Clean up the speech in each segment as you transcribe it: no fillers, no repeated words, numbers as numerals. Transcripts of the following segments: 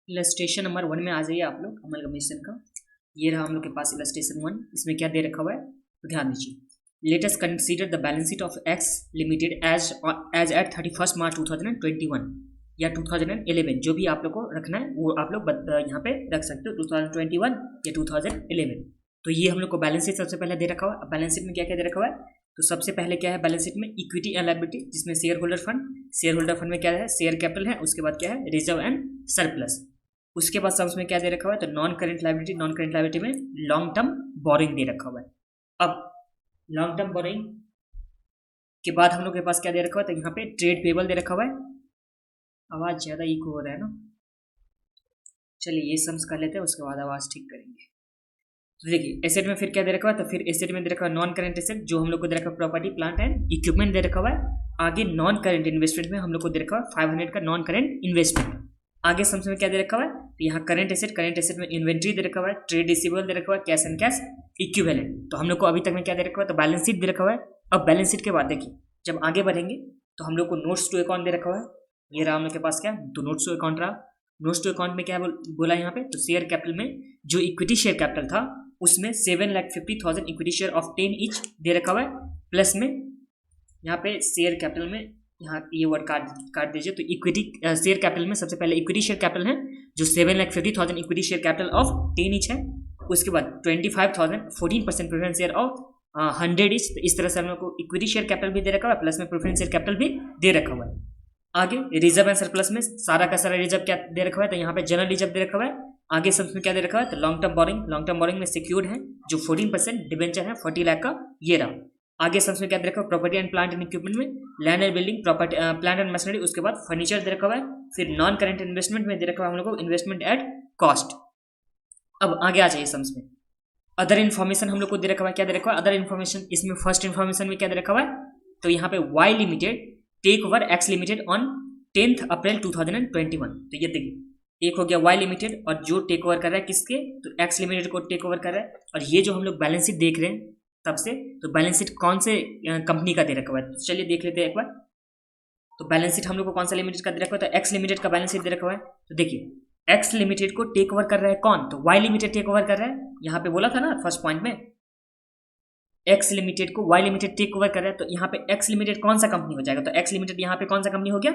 Illustration number 1 में आ जाइए आप लोग अमलगमेशन का। ये रहा हम लोग के पास इलस्ट्रेशन 1। इसमें क्या दे रखा हुआ है तो ध्यान दीजिए। Let us consider the balance sheet of X limited as at 31 March 2021 या 2011, जो भी आप लोग को रखना है वो आप लोग यहाँ पे रख सकते हो, 2021 या 2011। तो ये हम लोग को बैलेंस शीट सबसे पहले दे रखा हुआ है। अब बैलेंस शीट में क्या क्या दे रखा हुआ है तो सबसे पहले क्या है बैलेंस शीट में इक्विटी एंड लायबिलिटी, जिसमें शेयर होल्डर फंड में क्या है शेयर कैपिटल है, उसके बाद क्या है रिजर्व एंड सरप्लस। उसके बाद सम्स में क्या दे रखा हुआ है तो नॉन करेंट लायबिलिटी में लॉन्ग टर्म बोरिंग दे रखा हुआ है। अब लॉन्ग टर्म बोरिंग के बाद हम लोग के पास क्या दे रखा हुआ है तो यहाँ पे ट्रेड पेबल दे रखा हुआ है। आवाज ज्यादा इको हो रहा है ना, चलिए ये सम्स कर लेते हैं, उसके बाद आवाज ठीक करेंगे। तो देखिए एसेट में फिर क्या दे रखा हुआ है तो फिर एसेट में दे रखा हुआ नॉन करेंट एसेट, जो हम लोग को दे रखा है प्रॉपर्टी प्लांट एंड इक्विपमेंट दे रखा हुआ है। आगे नॉन करेंट इन्वेस्टमेंट में हम लोग को दे रखा हुआ 500 का नॉन करेंट इन्वेस्टमेंट। आगे सम्स में क्या दे रखा हुआ है तो यहाँ करेंट एसेट में इन्वेंट्री दे रखा हुआ है, ट्रेड रिसीवेबल दे रखा हुआ है, कैश एंड कैश इक्विवेलेंट। तो हम लोग को अभी तक में क्या दे रखा हुआ है तो बैलेंस शीट दे रखा हुआ है। अब बैलेंस शीट के बाद देखिए जब आगे बढ़ेंगे तो हम लोग को नोट्स टू अकाउंट दे रखा हुआ है। ये रहा हम लोग के पास क्या तो नोट्स टू अकाउंट रहा। नोट्स टू अकाउंट में क्या बोला यहाँ पे तो शेयर कैपिटल में जो इक्विटी शेयर कैपिटल था उसमें 7,50,000 इक्विटी शेयर ऑफ 10 ईच दे रखा हुआ है। प्लस में यहाँ पे शेयर कैपिटल में यहाँ ये वर्ड काट दीजिए तो इक्विटी शेयर कैपिटल में सबसे पहले इक्विटी शेयर कैपिटल है जो 7,50,000 equity share capital of 10 each है। उसके बाद 25,000 14% प्रेफरेंस शेयर ऑफ 100 ईच। तो इस तरह से हम लोग को इक्विटी शेयर कैपिटल भी दे रखा हुआ है, प्लस में प्रेफरेंस शेयर कैपिटल भी दे रखा हुआ है। आगे रिजर्व एंड सरप्लस में सारा का सारा रिजर्व क्या दे रखा हुआ है तो यहाँ पे जनरल रिजर्व दे रखा हुआ है। आगे सब में क्या दे रखा है तो लॉन्ग टर्म बोरिंग में सिक्योर्ड है जो 14% डिबेंचर है 40 लाख का, ये रहा। आगे सब में क्या दे रखा है property and plant and equipment में land and building property plant and machinery, उसके बाद फर्नीचर दे रखा हुआ है। फिर नॉन करेंट इन्वेस्टमेंट में दे रखा हुआ हम लोग को इन्वेस्टमेंट एट कॉस्ट। अब आगे आ जाइए सम्स में अदर इन्फॉर्मेशन हम लोग को दे रखा हुआ है। क्या दे रखा हुआ है अदर इन्फॉर्मेशन, इसमें फर्स्ट इन्फॉर्मेशन में क्या दे रखा हुआ है तो यहाँ पे Y limited take over X limited on 10 April 2021। तो ये देखिए एक हो गया वाई लिमिटेड और जो टेक ओवर कर रहा है किसके तो एक्स लिमिटेड को टेक ओवर कर रहा है। और ये जो हम लोग बैलेंस शीट देख रहे हैं तब से तो बैलेंस शीट कौन से कंपनी का दे रखा हुआ है तो चलिए देख लेते हैं एक बार। तो बैलेंस शीट हम लोग को कौन सा लिमिटेड का दे रखा हुआ है तो एक्स लिमिटेड का बैलेंस शीट दे रखा हुआ है। तो देखिए एक्स लिमिटेड को टेक ओवर कर रहा है कौन तो वाई लिमिटेड टेक ओवर कर रहा है। यहाँ पे बोला था ना फर्स्ट पॉइंट में एक्स लिमिटेड को वाई लिमिटेड टेक ओवर कर रहा है। तो यहाँ पे एक्स लिमिटेड कौन सा कंपनी हो जाएगा तो एक्स लिमिटेड यहाँ पे कौन सा कंपनी हो गया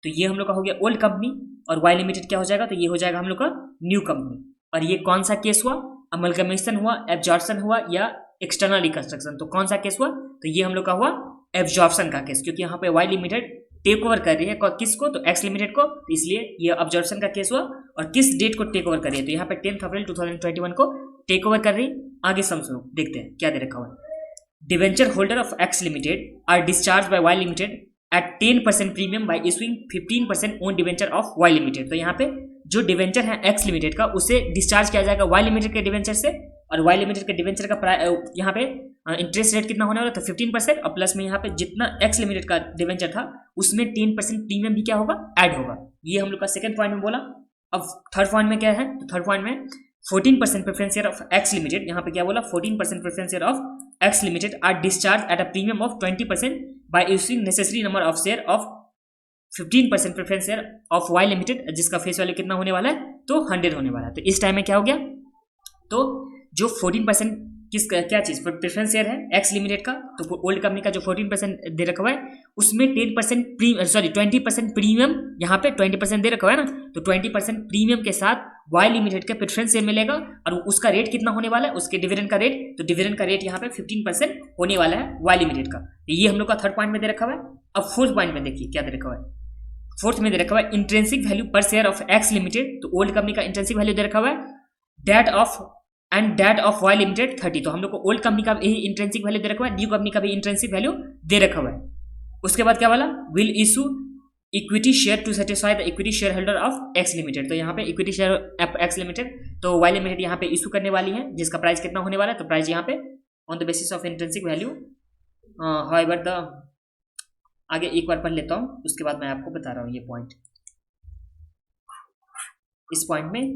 तो ये हम लोग का हो गया ओल्ड कंपनी। और वाई लिमिटेड क्या हो जाएगा तो ये हो जाएगा हम लोग का न्यू कंपनी। और ये कौन सा केस हुआ अमलगमेशन हुआ, एब्जॉर्प्शन हुआ या एक्सटर्नल रिकंस्ट्रक्शन, तो कौन सा केस हुआ तो ये हम लोग का हुआ एब्जॉर्प्शन का केस, क्योंकि यहाँ पे वाई लिमिटेड टेक ओवर कर रही है किसको तो एक्स लिमिटेड को, तो इसलिए ये एब्जॉर्प्शन का केस हुआ। और किस डेट को टेक ओवर कर रही है तो यहाँ पे 10 अप्रैल 2021 को टेक ओवर कर रही। आगे समझो देखते हैं क्या दे रखा हुआ है। Debenture holder of X limited are discharge by Y limited at 10% premium by issuing 15% own debenture of Y limited. तो यहाँ पे जो डिवेंचर है एक्स लिमिटेड का उसे डिस्चार्ज किया जाएगा वाई लिमिटेड के डिवेंचर से। और वाई लिमिटेड के डिवेंचर का यहाँ पे इंटरेस्ट रेट कितना होने वाला तो 15%, और प्लस में यहाँ पे जितना एक्स लिमिटेड का डिवेंचर था उसमें 10% प्रीमियम भी क्या होगा ऐड होगा। ये हम लोग का सेकंड पॉइंट में बोला। अब थर्ड पॉइंट में क्या है तो थर्ड पॉइंट में 14% preference share of X limited, यहाँ पे क्या बोला 14% preference share of X limited are discharge at a premium of 20% by issuing necessary number of share of 15% preference share of Y limited, जिसका फेस वैल्यू कितना होने वाला है तो 100 होने वाला है। तो इस टाइम में क्या हो गया तो जो 14% क्या चीज प्रेफरेंस शेयर है एक्स लिमिटेड का, तो ओल्ड कंपनी का जो 14% दे रखा हुआ है उसमें 20% प्रीमियम यहाँ पे 20% दे रखा हुआ है ना, तो 20% प्रीमियम के साथ वाई लिमिटेड का प्रेफरेंस शेयर मिलेगा। और उसका रेट कितना होने वाला है उसके डिविडेंड का रेट, तो डिविडेंड का रेट यहाँ पे 15% होने वाला है वाई लिमिटेड का। ये हम लोग का थर्ड पॉइंट में दे रखा हुआ है। अब फोर्थ पॉइंट में देखिए क्या दे रखा हुआ है। फोर्थ में दे रखा हुआ है इंट्रेंसिक वैल्यू पर शेयर ऑफ एक्स लिमिटेड, तो ओल्ड कंपनी का इंट्रेंसिक वैल्यू दे रखा हुआ है डेट ऑफ वाई लिमिटेड 30। तो हम लोग को ओल्ड कंपनी का भी इंट्रेंसिक वैल्यू दे रखा हुआ है, न्यू कंपनी का भी इंट्रेंसिक वैल्यू दे रखा हुआ है। उसके बाद क्या वाला will issue equity share to satisfy the equity share holder of X limited. तो यहाँ पे इक्विटी शेयर एक्स लिमिटेड तो वाई लिमिटेड यहाँ पे इशू करने वाली है, जिसका प्राइस कितना होने वाला है तो प्राइस यहाँ पे on the basis of intrinsic value. However the आगे एक बार पढ़ लेता हूँ, उसके बाद मैं आपको बता रहा हूँ ये पॉइंट। इस पॉइंट में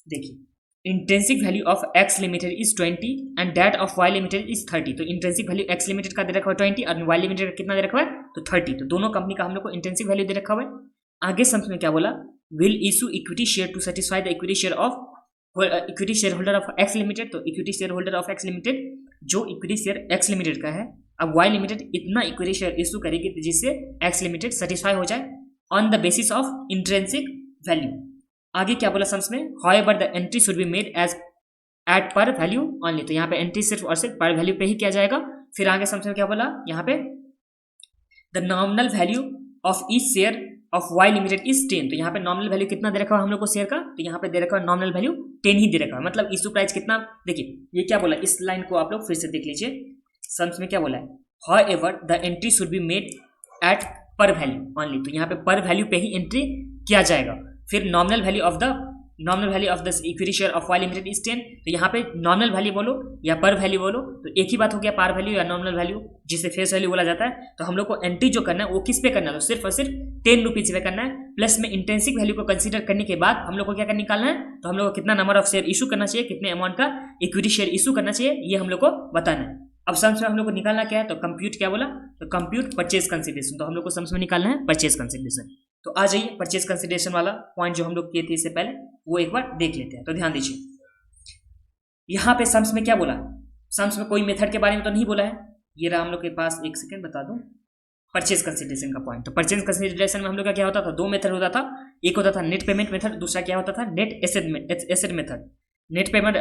देखिए intrinsic value of X limited is 20 and that of Y limited is 30। तो इंट्रेंसिक वैल्यू एक्स लिमिटेड का दे रखा हुआ है 20 और वाई लिमिटेड का कितना दे रखा हुआ है तो 30। तो दोनों कंपनी का हम लोग को इंट्रेंसिक वैल्यू दे रखा हुआ है। आगे सम्स में क्या बोला will issue equity share to satisfy the equity share of equity share holder of X limited. तो equity share holder of X limited जो इक्विटी शेयर एक्स लिमिटेड का है, अब वाई लिमिटेड इतना इक्विटी शेयर इशू करेगी जिससे X limited satisfy हो जाए on the basis of intrinsic value. आगे क्या बोला सम्स में, however the entry should be made as at par value only. तो यहाँ पे एंट्री सिर्फ और सिर्फ पर वैल्यू पे ही किया जाएगा। फिर आगे सम्स में क्या बोला, यहाँ पे the nominal value of each share of Y limited is 10। तो यहाँ पे नॉमिनल वैल्यू कितना दे रखा है हम लोग को शेयर का, तो यहाँ पे दे रखा है नॉमिनल वैल्यू 10 ही दे रखा है, मतलब इशू प्राइस कितना। देखिए ये क्या बोला, इस लाइन को आप लोग फिर से देख लीजिए, सम्स में क्या बोला है, however the entry should be made at par value only. तो यहाँ पे पर वैल्यू पे ही एंट्री किया जाएगा। फिर nominal value of the equity share of Y limited is 10। तो यहाँ पे नॉमिनल वैल्यू बोलो या पर वैल्यू बोलो तो एक ही बात हो गया, पर वैल्यू या नॉमिनल वैल्यू, जिसे फेस वैल्यू बोला जाता है। तो हम लोग को एंट्री जो करना है वो किस पे करना है, तो सिर्फ और सिर्फ 10 रुपीज पे करना है। प्लस में इंट्रिंसिक वैल्यू को कंसीडर करने के बाद हम लोग को क्या कर निकालना है, तो हम लोग को कितना नंबर ऑफ शेयर इशू करना चाहिए, कितने अमाउंट का इक्विटी शेयर इशू करना चाहिए, ये हम लोग को बताना है। अब सम्स में हम लोग को निकालना क्या है, तो कंप्यूट क्या बोला, तो कंप्यूट परचेज कंसिडरेशन। तो हम लोग को सम्स में निकालना है परचेज कंसिडरेशन। तो आ जाइए परचेज कंसिडरेशन वाला पॉइंट जो हम लोग किए थे इससे पहले वो एक बार देख लेते हैं। तो ध्यान दीजिए, यहाँ पे सम्स में क्या बोला, सम्स में कोई मेथड के बारे में तो नहीं बोला है। ये रहा हम लोग के पास, एक सेकेंड बता दूं, परचेज कंसिडरेशन का पॉइंट। तो परचेज कंसिडरेशन में हम लोग का क्या होता था, दो मेथड होता था, एक होता था नेट पेमेंट मेथड, दूसरा क्या होता था net asset method. Net payment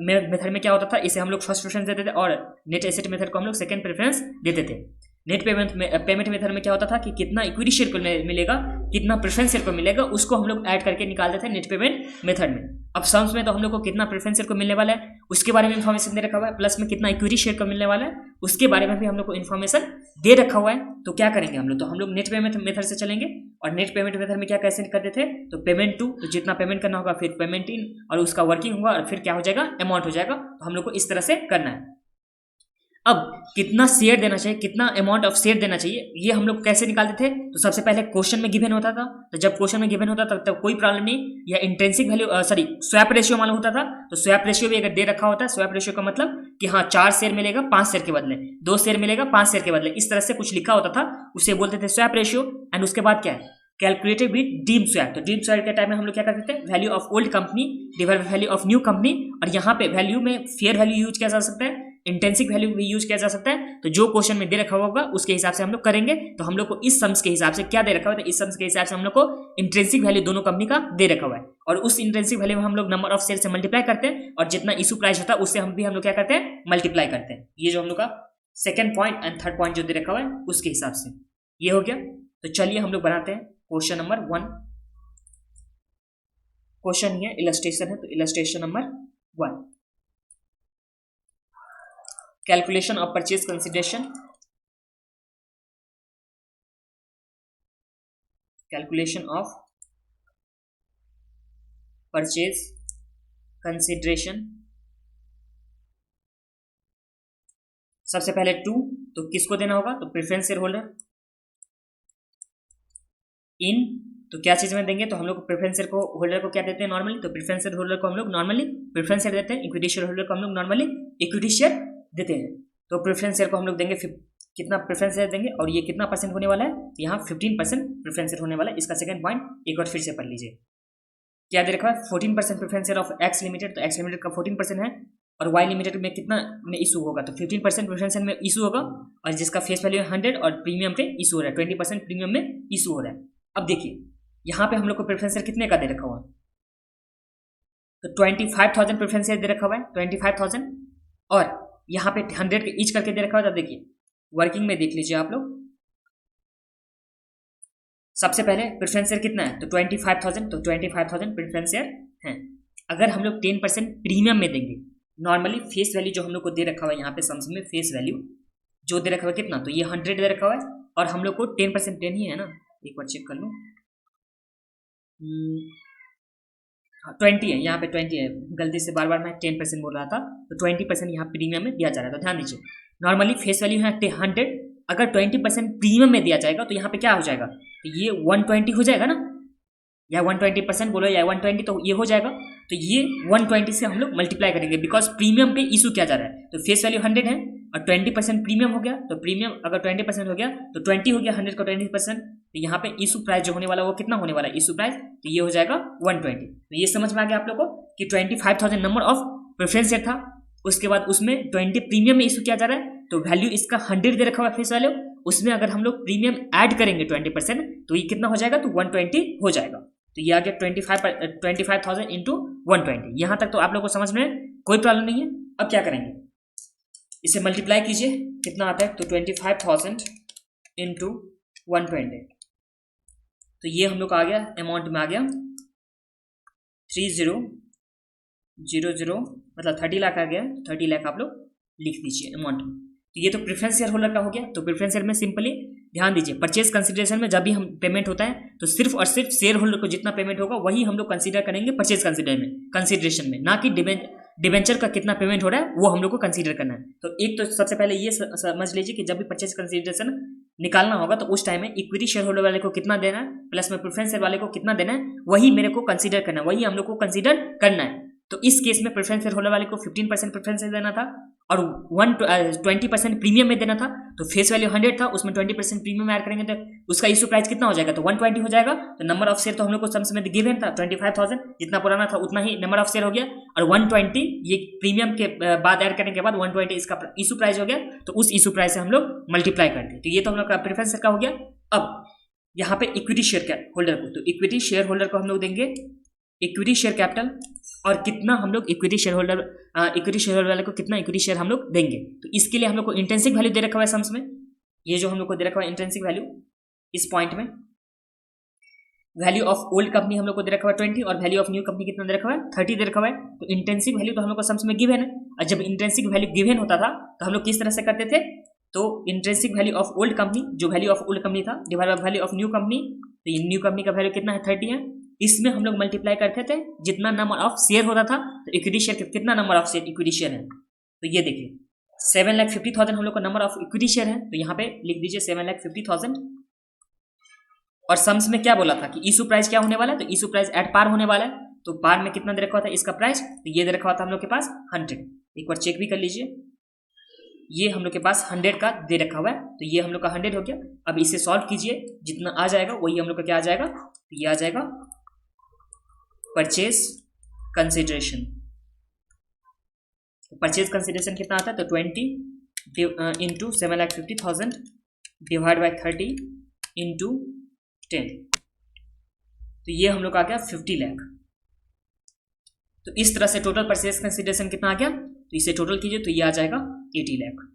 method में क्या होता था, इसे हम लोग फर्स्ट प्रेफरेंस देते थे और नेट एसेट मेथड को हम लोग सेकंड प्रेफरेंस देते थे। नेट पेमेंट मेथड में क्या होता था कि कितना इक्विटी शेयर को मिलेगा, कितना प्रेफरेंस शेयर को मिलेगा, उसको हम लोग ऐड करके निकालते थे नेट पेमेंट मेथड में। अब सम्स में तो हम लोग को कितना प्रेफरेंस शेयर को मिलने वाला है उसके बारे में इन्फॉर्मेशन दे रखा हुआ है, प्लस में कितना इक्विटी शेयर को मिलने वाला है उसके बारे में भी हम लोग को इन्फॉर्मेशन दे रखा हुआ है। तो क्या करेंगे हम लोग, तो हम लोग नेट पेमेंट मेथड से चलेंगे। और नेट पेमेंट मेथड में क्या कैसे करते थे, तो पेमेंट टू, तो जितना पेमेंट करना होगा, फिर पेमेंट इन, और उसका वर्किंग होगा, और फिर क्या हो जाएगा, अमाउंट हो जाएगा। तो हम लोग को इस तरह से करना है। अब कितना शेयर देना चाहिए, कितना अमाउंट ऑफ शेयर देना चाहिए, ये हम लोग कैसे निकालते थे, तो सबसे पहले क्वेश्चन में गिवन होता था। तो जब क्वेश्चन में गिवन होता था तब कोई प्रॉब्लम नहीं, या इंट्रिंसिक वैल्यू स्वैप रेशियो मालूम होता था। तो स्वैप रेशियो भी अगर दे रखा होता है, स्वैप रेशियो का मतलब कि हाँ 4 शेयर मिलेगा 5 शेयर के बदले, 2 शेयर मिलेगा 5 शेयर के बदले, इस तरह से कुछ लिखा होता था, उसे बोलते थे स्वैप रेशियो। एंड उसके बाद क्या है, कैलकुलेटेड विद डीम स्वैप। तो डीम स्वैप के टाइम में हम लोग क्या करते थे, value of old company divided value of new company. और यहाँ पे वैल्यू में फेयर वैल्यू यूज किया जा सकता है, इंटेंसिक वैल्यू भी यूज किया जा सकता है। तो जो क्वेश्चन में दे रखा होगा उसके हिसाब से हम लोग करेंगे। तो हम लोग को इस सम्स के हिसाब से क्या दे रखा हुआ है, इस सम्स के हिसाब से हम लोग को इंट्रिंसिक वैल्यू दोनों कंपनी का दे रखा हुआ है, और उस इंट्रिंसिक वैल्यू में हम लोग नंबर ऑफ शेयर से मल्टीप्लाई करते हैं, और जितना इशू प्राइस होता है उससे हम लोग क्या करते हैं, मल्टीप्लाई करते हैं। ये जो हम लोग का second point and third point जो दे रखा हुआ है उसके हिसाब से ये हो गया। तो चलिए हम लोग बनाते हैं क्वेश्चन नंबर 1। क्वेश्चन ही है, इलस्ट्रेशन है, तो illustration number 1, calculation of purchase consideration. Calculation of purchase consideration. सबसे पहले 2, तो किसको देना होगा, तो प्रेफरेंस शेयर होल्डर इन, तो क्या चीज में देंगे, तो हम लोग प्रेफरेंस शेयर होल्डर को क्या देते हैं नॉर्मली, तो प्रेफरेंस शेयर होल्डर को हम लोग नॉर्मली प्रेफरेंस शेयर देते हैं। इक्विटी शेयर होल्डर को हम लोग नॉर्मली इक्विटी शेयर देते हैं। तो प्रेफरेंस शेयर को हम लोग देंगे, कितना प्रेफरेंस शेयर देंगे, और ये कितना परसेंट होने वाला है, यहाँ 15% प्रेफरेंस शेयर होने वाला है। इसका सेकंड पॉइंट एक बार फिर से पढ़ लीजिए, क्या दे रखा है, 14% preference share of X limited. तो एक्स लिमिटेड का 14% है, और वाई लिमिटेड में कितना में इशू होगा, तो 15% प्रेफरेंस शेयर में इशू होगा, और जिसका फेस वैल्यू है 100 और प्रीमियम पे इशू हो रहा है 20% प्रीमियम में इशू हो रहा है। अब देखिए यहाँ पे हम लोग को प्रेफरेंस शेयर कितने का दे रखा हुआ है, तो 25,000 प्रेफरेंस शेयर दे रखा हुआ है, 25,000, और यहाँ पे 100 के ईच करके दे रखा हुआ है। देखिए वर्किंग में देख लीजिए आप लोग, सबसे पहले प्रेफरेंस शेयर कितना है, तो 25,000, तो 25,000 प्रेफरेंस शेयर है। अगर हम लोग 10% प्रीमियम में देंगे, नॉर्मली फेस वैल्यू जो हम लोग को दे रखा हुआ है यहाँ पे सम्स में फेस वैल्यू जो दे रखा हुआ है कितना, तो ये 100 दे रखा हुआ है, और हम लोग को 10% 10 ही है ना, एक बार चेक कर लो, 20 है, यहाँ पे 20 है, गलती से बार बार मैं 10% बोल रहा था, तो 20% यहाँ प्रीमियम में दिया जा रहा है। तो ध्यान दीजिए, नॉर्मली फेस वैल्यू है 100, अगर 20% प्रीमियम में दिया जाएगा तो यहाँ पे क्या हो जाएगा, तो ये 120 हो जाएगा ना, या 120% बोलो या 120, तो ये हो जाएगा। तो ये 120 से हम लोग मल्टीप्लाई करेंगे, बिकॉज प्रीमियम पे इशू किया जा रहा है। तो फेस वैल्यू 100 है, और 20% प्रीमियम हो गया, तो प्रीमियम अगर 20% हो गया तो 20 हो गया, 100 का 20%, तो यहाँ पे इशू प्राइस जो होने वाला वो कितना होने वाला है इशू प्राइस, तो ये हो जाएगा 120। तो ये समझ में आ गया आप लोग को कि 25,000 नंबर ऑफ प्रेफरेंस शेयर था, उसके बाद उसमें 20 प्रीमियम में इशू किया जा रहा है, तो वैल्यू इसका 100 दे रखा हुआ है फेस वैल्यू, उसमें अगर हम लोग प्रीमियम ऐड करेंगे 20% तो ये कितना हो जाएगा, तो 120 हो जाएगा। तो ये आ गया 25,000 इंटू 120। यहाँ तक तो आप लोग को समझ में कोई प्रॉब्लम नहीं है। अब क्या करेंगे, इसे मल्टीप्लाई कीजिए, कितना आता है, तो 25,000 इंटू 120, तो ये हम लोग का आ गया अमाउंट में आ गया 3000, मतलब 30 लाख आ गया। 30 लाख आप लोग लिख दीजिए अमाउंट में। तो ये तो प्रेफरेंस शेयर होल्डर का हो गया। तो प्रेफरेंस शेयर में सिंपली ध्यान दीजिए, परचेज कंसिडरेशन में जब भी हम पेमेंट होता है तो सिर्फ और सिर्फ शेयर होल्डर को जितना पेमेंट होगा वही हम लोग कंसीडर करेंगे परचेज कंसिडरेशन में, ना कि डिबेंचर का कितना पेमेंट हो रहा है वो हम लोग को कंसीडर करना है। तो एक तो सबसे पहले ये समझ लीजिए कि जब भी परचेज कंसिडरेशन निकालना होगा तो उस टाइम में इक्विटी शेयर होल्डर वाले को कितना देना है प्लस में प्रेफरेंस शेयर वाले को कितना देना है, वही मेरे को कंसीडर करना है, वही हम लोग को कंसीडर करना है। तो इस केस में प्रेफरेंस शेयर होल्डर वाले को 15% प्रेफरेंस शेयर देना था और 20% प्रीमियम में देना था। तो फेस वैल्यू 100 था, उसमें 20% प्रीमियम ऐड करेंगे तो उसका इशू प्राइस कितना हो जाएगा, तो 120 हो जाएगा। तो नंबर ऑफ शेयर तो हम लोग को सम्स में गिवन था 25,000, जितना पुराना था उतना ही नंबर ऑफ शेयर हो गया, और 120 ये प्रीमियम के बाद ऐड करने के बाद 120 इसका इशू प्राइस हो गया। तो उस इशू प्राइस से हम लोग मल्टीप्लाई करते हैं। तो ये तो हम लोग का प्रेफरेंस शेयर का हो गया। अब यहाँ पे इक्विटी शेयर होल्डर को, तो इक्विटी शेयर होल्डर को हम लोग देंगे इक्विटी शेयर कैपिटल, और कितना हम लोग इक्विटी शेयर होल्डर वाले को कितना इक्विटी शेयर हम लोग देंगे। तो इसके लिए हम लोग को इंट्रिंसिक वैल्यू दे रखा हुआ है सम्स में, ये जो हम लोग को दे रखा हुआ है इंट्रिंसिक वैल्यू, इस पॉइंट में वैल्यू ऑफ ओल्ड कंपनी हम लोग को दे रखा हुआ है 20 और वैल्यू ऑफ न्यू कंपनी कितना दे रखा हुआ है 30 दे रखा हुआ है। तो इंट्रिंसिक वैल्यू तो हम लोग को सम्स में गिवन है, और जब इंट्रिंसिक वैल्यू गिवन होता था तो हम लोग किस तरह से करते थे, तो intrinsic value of old company, जो वैल्यू ऑफ ओल्ड कंपनी था divide by value of new company, तो ये न्यू कंपनी का वैल्यू कितना है 30 है, इसमें हम लोग मल्टीप्लाई करते थे जितना नंबर ऑफ शेयर होता था। तो इक्विटी शेयर कितना number of share equity share है, तो ये देखिए 7,50,000 हम लोग का नंबर ऑफ इक्विटी शेयर है। तो यहाँ पे लिख दीजिए 7,50,000, और सम्स में क्या बोला था कि इशू प्राइस क्या होने वाला है, तो इशू प्राइस एट पार होने वाला है। तो पार में कितना दे रखा हुआ था इसका प्राइस, तो ये दे रखा हुआ था हम लोग के पास 100। एक बार चेक भी कर लीजिए, ये हम लोग के पास 100 का दे रखा हुआ है, तो ये हम लोग का 100 हो गया। अब इसे सॉल्व कीजिए, जितना आ जाएगा वही हम लोग का क्या आ जाएगा, तो ये आ जाएगा परचेज कंसिडरेशन। परचेज कंसिडरेशन कितना आता है, तो 20 इंटू 7,50,000 डिवाइड बाई 30 इंटू 10, तो ये हम लोग का आ गया 50 लाख। तो इस तरह से टोटल परचेज कंसिडरेशन कितना आ गया, तो इसे टोटल कीजिए तो ये आ जाएगा 80 लाख।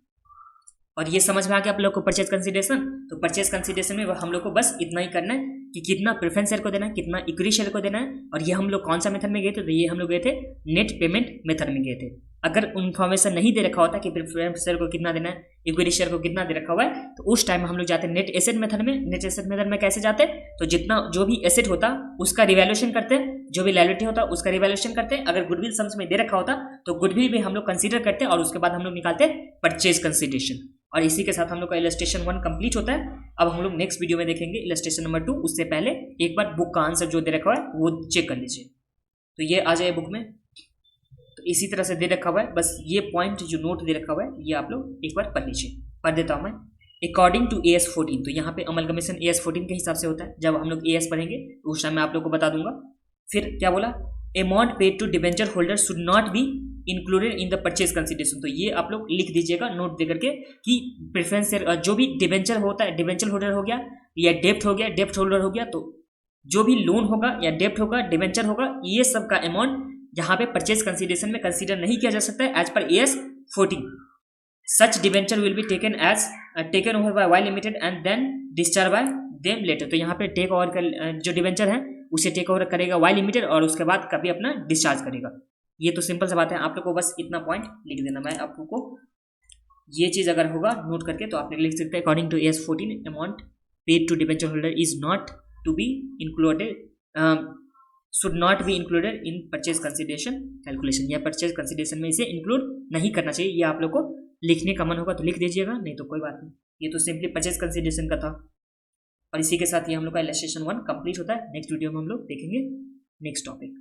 और ये समझ में आ गया आप लोग को परचेज कंसिडरेशन। तो परचेज कंसिडरेशन में हम लोग को बस इतना ही करना है कि कितना प्रेफरेंस शेयर को देना है, कितना इक्विटी शेयर को देना है, और ये हम लोग कौन सा मेथड में गए थे, तो ये हम लोग गए थे नेट पेमेंट मेथड में गए थे। अगर इन्फॉर्मेशन नहीं दे रखा होता कि प्रेफरेंस शेयर को कितना देना है, इक्विटी शेयर को कितना दे रखा हुआ है, तो उस टाइम हम लोग जाते नेट एसेट मेथड में। नेट एसेट मेथड में कैसे जाते, तो जितना जो भी एसेट होता उसका रिवैल्यूएशन करते हैं, जो भी लायबिलिटी होता उसका रिवैल्यूएशन करते हैं। अगर गुडविल सम्स में दे रखा होता तो गुडविल भी हम लोग कंसीडर करते हैं, और उसके बाद हम लोग निकालते परचेज कंसिडरेशन। और इसी के साथ हम लोग का इलस्ट्रेशन 1 कंप्लीट होता है। अब हम लोग नेक्स्ट वीडियो में देखेंगे इलस्ट्रेशन नंबर 2। उससे पहले एक बार बुक का आंसर जो दे रखा हुआ है वो चेक कर लीजिए, तो ये आ जाए बुक में। तो इसी तरह से दे रखा हुआ है, बस ये पॉइंट जो नोट दे रखा हुआ है ये आप लोग एक बार पढ़ लीजिए। पढ़ देता हूँ मैं। अकॉर्डिंग टू AS 14, तो यहाँ पे अमलगमेशन AS 14 के हिसाब से होता है। जब हम लोग AS पढ़ेंगे तो उस टाइम मैं आप लोग को बता दूंगा। फिर क्या बोला, amount paid to debenture holder should not be included in the purchase consideration. तो ये आप लोग लिख दीजिएगा नोट देकर के कि प्रेफरेंस जो भी डिबेंचर होता है, डिबेंचर होल्डर हो गया या डेप्ट हो गया, डेप्ट होल्डर हो गया, तो जो भी लोन होगा या डेप्ट होगा, डिबेंचर होगा, ये सब का अमाउंट यहाँ पे परचेज कंसिडरेशन में कंसीडर नहीं किया जा सकता है as per AS 14। Such debenture will be taken over by Y limited and then discharge by them later. तो यहाँ पे टेक ओवर का जो डिबेंचर है उसे टेक ओवर करेगा वाई लिमिटेड, और उसके बाद कभी अपना डिस्चार्ज करेगा। ये तो सिंपल सा बात है, आप लोग को बस इतना पॉइंट लिख देना। मैं आप लोग को ये चीज़ अगर होगा नोट करके तो आप लिख सकते हैं according to AS 14 amount paid to debenture holder is not to be included should not be included in purchase consideration calculation, या परचेज कंसिडरेशन में इसे इंक्लूड नहीं करना चाहिए। ये आप लोग को लिखने का मन होगा तो लिख दीजिएगा, नहीं तो कोई बात नहीं। ये तो सिंपली परचेज कंसिडरेशन का था। और इसी के साथ ये हम लोग का इलस्ट्रेशन 1 कंप्लीट होता है। नेक्स्ट वीडियो में हम लोग देखेंगे नेक्स्ट टॉपिक।